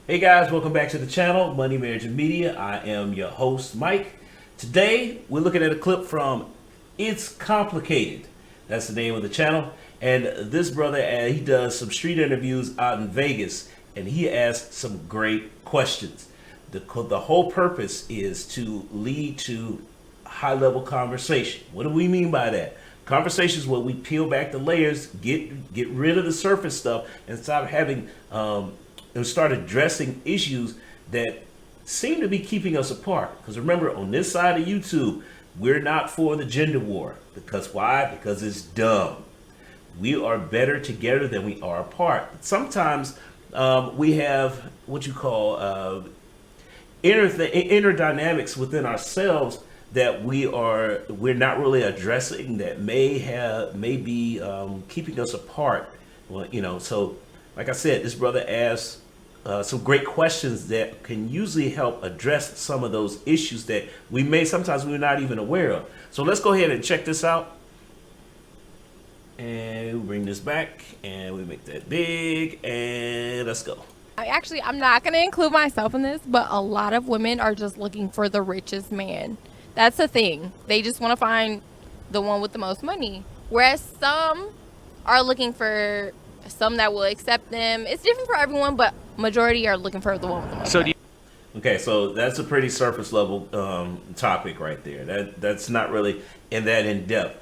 Hey guys, welcome back to the channel, Money, Marriage, and Media. I am your host, Mike. Today, we're looking at a clip from It's Complicated. That's the name of the channel. And this brother, he does some street interviews out in Vegas, and he asks some great questions. The whole purpose is to lead to high-level conversation. What do we mean by that? Conversations where we peel back the layers, get rid of the surface stuff, and stop having and start addressing issues that seem to be keeping us apart. Because remember, on this side of YouTube, we're not for the gender war. Because why? Because it's dumb. We are better together than we are apart. Sometimes we have what you call inner dynamics within ourselves that we're not really addressing, that may be keeping us apart. Well, so like I said, this brother asks some great questions that can usually help address some of those issues that sometimes we're not even aware of. So let's go ahead and check this out. And we bring this back and we make that big and let's go. I'm not going to include myself in this, but a lot of women are just looking for the richest man. That's the thing. They just want to find the one with the most money. Whereas some are looking for some that will accept them. It's different for everyone, but majority are looking for the one with the most money. Okay, so that's a pretty surface level topic right there. That's not really in depth.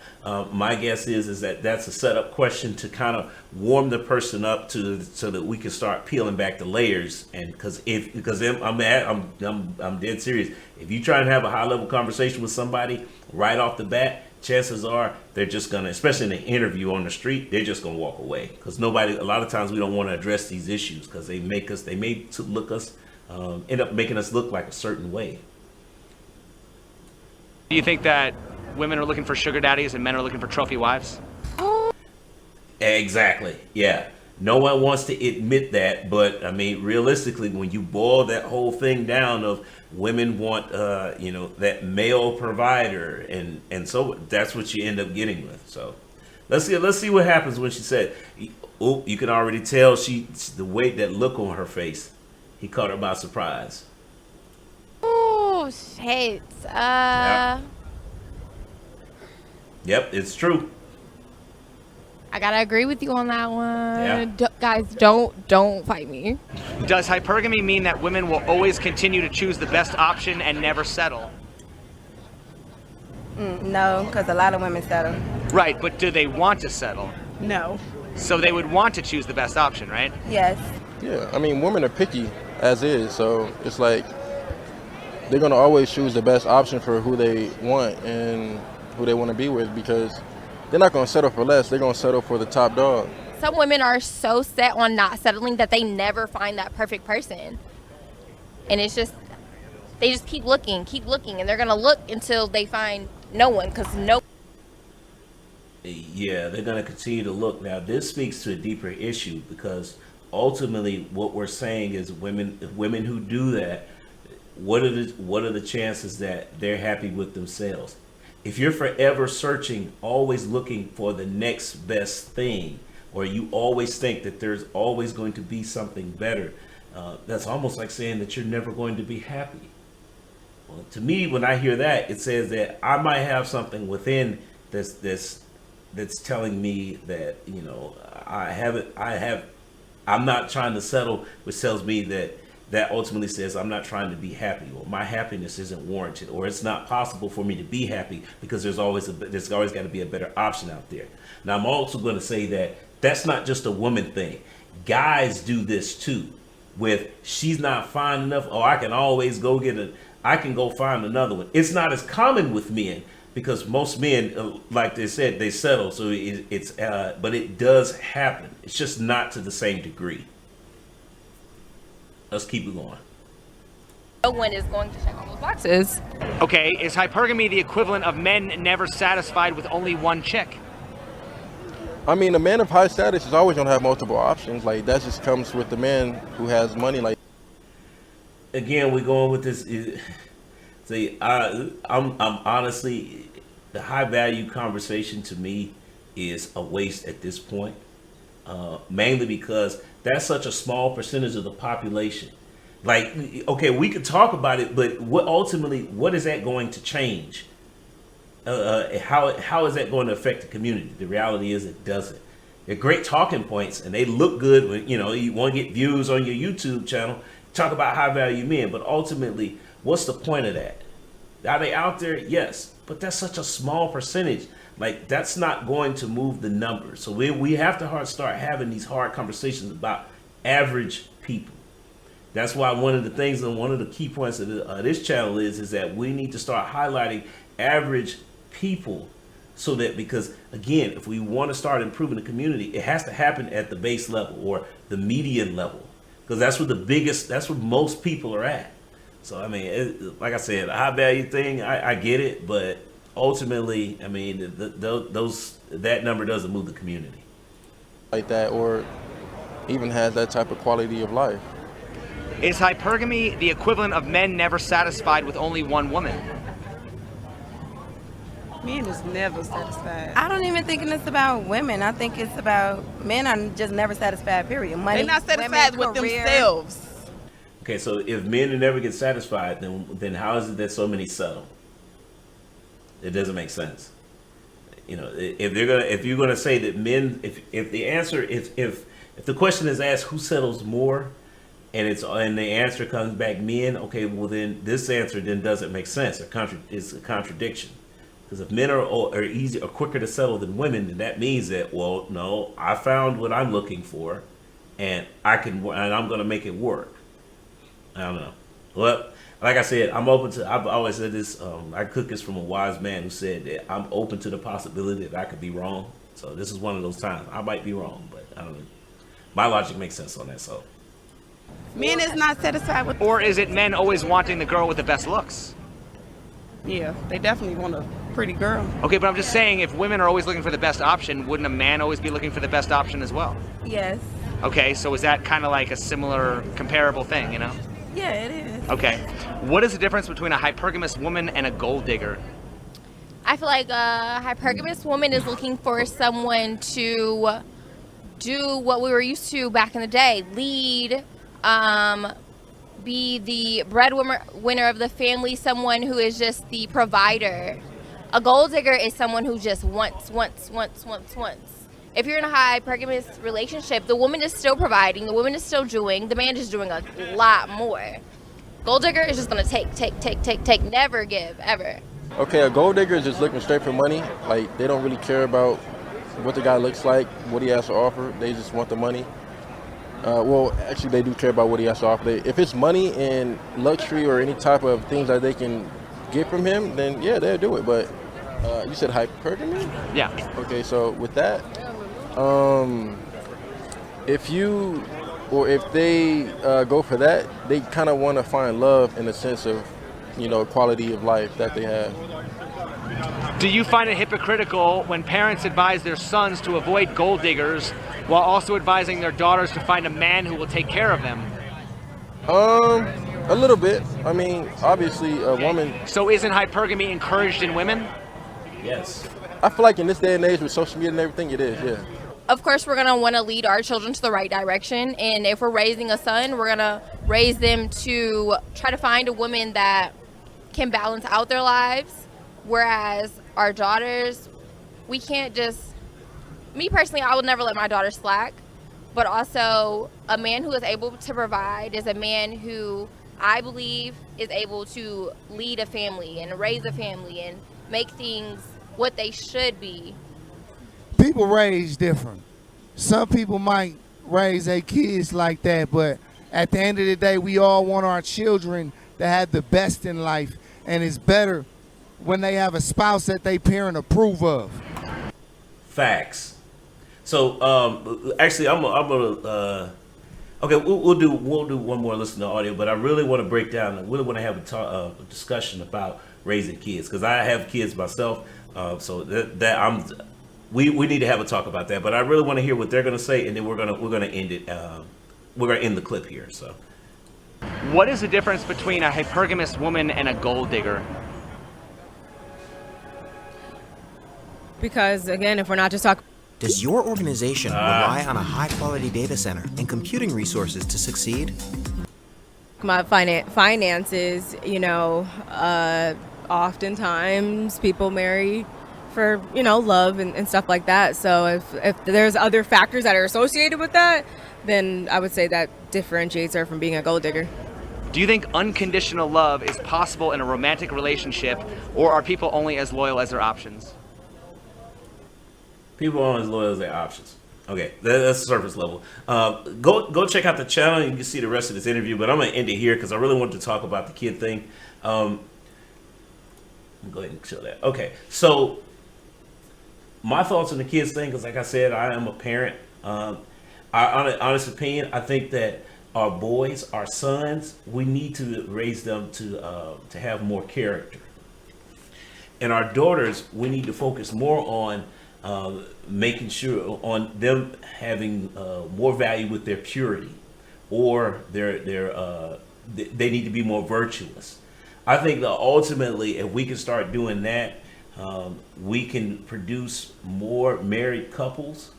My guess is that that's a setup question to kind of warm the person up so that we can start peeling back the layers. And because I'm dead serious. If you try and have a high level conversation with somebody right off the bat, chances are they're just gonna, especially in an interview on the street, they're just gonna walk away. Because a lot of times we don't want to address these issues because they end up making us look like a certain way. Do you think that women are looking for sugar daddies and men are looking for trophy wives? Exactly. Yeah. No one wants to admit that, but I mean, realistically, when you boil that whole thing down of women want, that male provider, and so that's what you end up getting with. So let's see what happens when she said, "Oh, you can already tell the way that look on her face. He caught her by surprise." Oh shit. Yep, it's true. I gotta agree with you on that one. Yeah. Guys, don't fight me. Does hypergamy mean that women will always continue to choose the best option and never settle? No, because a lot of women settle. Right, but do they want to settle? No. So they would want to choose the best option, right? Yes. Yeah, I mean, women are picky as is, so it's like they're gonna always choose the best option for who they want and who they want to be with, because they're not gonna settle for less. They're gonna settle for the top dog. Some women are so set on not settling that they never find that perfect person. And it's just, they just keep looking, and they're gonna look until they find no one, because Yeah, they're going to continue to look. Now, this speaks to a deeper issue because ultimately, what we're saying is women who do that, what are the chances that they're happy with themselves? If you're forever searching, always looking for the next best thing, or you always think that there's always going to be something better, that's almost like saying that you're never going to be happy. Well, to me, when I hear that, it says that I might have something within that's telling me that I'm not trying to settle, which tells me that ultimately says I'm not trying to be happy, or my happiness isn't warranted, or it's not possible for me to be happy because there's always got to be a better option out there. Now, I'm also going to say that that's not just a woman thing. Guys do this too. With she's not fine enough, oh, I can go find another one. It's not as common with men because most men, like they said, they settle. So but it does happen. It's just not to the same degree. Let's keep it going. no one is going to check all those boxes. Okay, is hypergamy the equivalent of men never satisfied with only one chick? I mean, a man of high status is always gonna have multiple options. Like, that just comes with the man who has money. Like, again, we're going with this. See, I'm honestly, the high value conversation to me is a waste at this point. Mainly because that's such a small percentage of the population. Like, okay, we could talk about it, but what is that going to change? How is that going to affect the community? The reality is it doesn't. They're great talking points, and they look good when you want to get views on your YouTube channel. Talk about high value men, but ultimately, what's the point of that? Are they out there? Yes, but that's such a small percentage. Like, that's not going to move the numbers. So we have to start having these hard conversations about average people. That's why one of the things and one of the key points of this channel is that we need to start highlighting average people, so that, because again, if we want to start improving the community, it has to happen at the base level or the median level, because that's where most people are at. So I mean, like I said, a high value thing, I get it, but ultimately, I mean, that number doesn't move the community like that, or even has that type of quality of life. Is hypergamy the equivalent of men never satisfied with only one woman? Men is never satisfied. I don't even think it's about women. I think it's about men are just never satisfied, period. Money, They're not satisfied women, with career. themselves. Okay, so if men never get satisfied, then how is it that so many settle? It doesn't make sense. If you're gonna say that men, if the question is asked who settles more, and the answer comes back men, okay, well then this answer then doesn't make sense. It's a contradiction. Because if men are quicker to settle than women, then that means that, well, no, I found what I'm looking for, and I'm going to make it work. I don't know. Well, like I said, I've always said this. I took this from a wise man who said that I'm open to the possibility that I could be wrong. So this is one of those times. I might be wrong, but I don't know. My logic makes sense on that. So. Men is not satisfied with. Or is it men always wanting the girl with the best looks? Yeah, they definitely want a pretty girl. Okay, but I'm just saying, if women are always looking for the best option, wouldn't a man always be looking for the best option as well? Yes. Okay, so is that kind of like a similar, comparable thing, you know? Yeah, it is. Okay. What is the difference between a hypergamous woman and a gold digger? I feel like a hypergamous woman is looking for someone to do what we were used to back in the day, lead, be the breadwinner of the family, someone who is just the provider. A gold digger is someone who just wants. If you're in a hypergamous relationship, the woman is still providing, the woman is still doing, the man is doing a lot more. Gold digger is just gonna take, never give, ever. Okay, a gold digger is just looking straight for money. Like, they don't really care about what the guy looks like, what he has to offer. They just want the money. Well, actually, they do care about what he has to offer. If it's money and luxury or any type of things that they can get from him, then yeah, they'll do it. But you said hypergamy? Yeah. Okay, so with that, if they go for that, they kind of want to find love in the sense of, quality of life that they have. Do you find it hypocritical when parents advise their sons to avoid gold diggers while also advising their daughters to find a man who will take care of them? A little bit. I mean, obviously, a woman. So isn't hypergamy encouraged in women? Yes. I feel like in this day and age with social media and everything, it is, yeah. Of course, we're going to want to lead our children to the right direction. And if we're raising a son, we're going to raise them to try to find a woman that can balance out their lives. Whereas our daughters, we can't just, me personally, I would never let my daughter slack. But also, a man who is able to provide is a man who I believe is able to lead a family and raise a family and make things what they should be. People raise different. Some people might raise their kids like that, but at the end of the day, we all want our children to have the best in life, and it's better when they have a spouse that they parent approve of. Facts. So actually, I'm gonna okay, we'll do one more listen to audio, but I really want to break down. I really want to have a discussion about raising kids, because I have kids myself. So we need to have a talk about that. But I really want to hear what they're gonna say, and then we're gonna end it. We're gonna end the clip here. So, what is the difference between a hypergamous woman and a gold digger? Because again, if we're not just talking. Does your organization rely on a high-quality data center and computing resources to succeed? My finances, oftentimes people marry for, love and stuff like that. So if there's other factors that are associated with that, then I would say that differentiates her from being a gold digger. Do you think unconditional love is possible in a romantic relationship, or are people only as loyal as their options? People aren't as loyal as their options. Okay, that's surface level. Go check out the channel. You can see the rest of this interview, but I'm going to end it here because I really wanted to talk about the kid thing. Go ahead and show that. Okay, so my thoughts on the kids thing, because like I said, I am a parent. Honest opinion, I think that our boys, our sons, we need to raise them to have more character. And our daughters, we need to focus more on making sure on them having more value with their purity, or they need to be more virtuous. I think that ultimately, if we can start doing that, we can produce more married couples.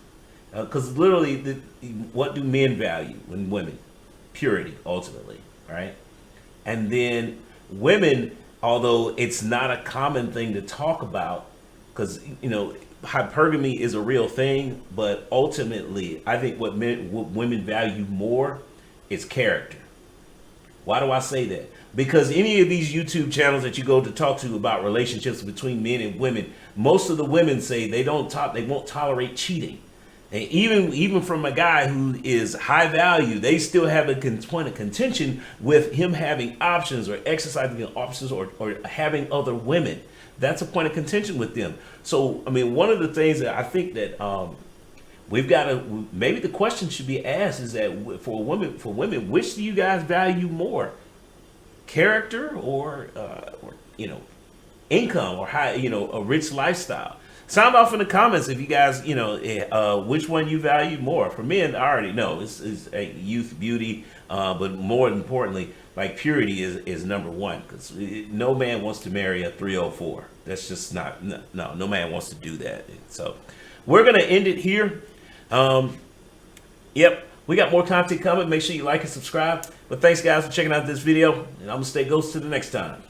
Because literally, what do men value in women? Purity, ultimately, right? And then women, although it's not a common thing to talk about, because hypergamy is a real thing, but ultimately, I think what women value more is character. Why do I say that? Because any of these YouTube channels that you go to talk to about relationships between men and women, most of the women say they won't tolerate cheating. And even from a guy who is high value, they still have a point of contention with him having options or exercising options or having other women. That's a point of contention with them. So, I mean, one of the things that I think that we've got to, maybe the question should be asked is that for women, which do you guys value more? Character or income or high, a rich lifestyle? Sound off in the comments if you guys, which one you value more. For men, I already know it's youth, beauty, but more importantly, like purity is number one, because no man wants to marry a 304. That's just not, no man wants to do that. So we're gonna end it here. Yep, we got more content coming. Make sure you like and subscribe. But thanks guys for checking out this video, and I'm gonna stay ghost to the next time.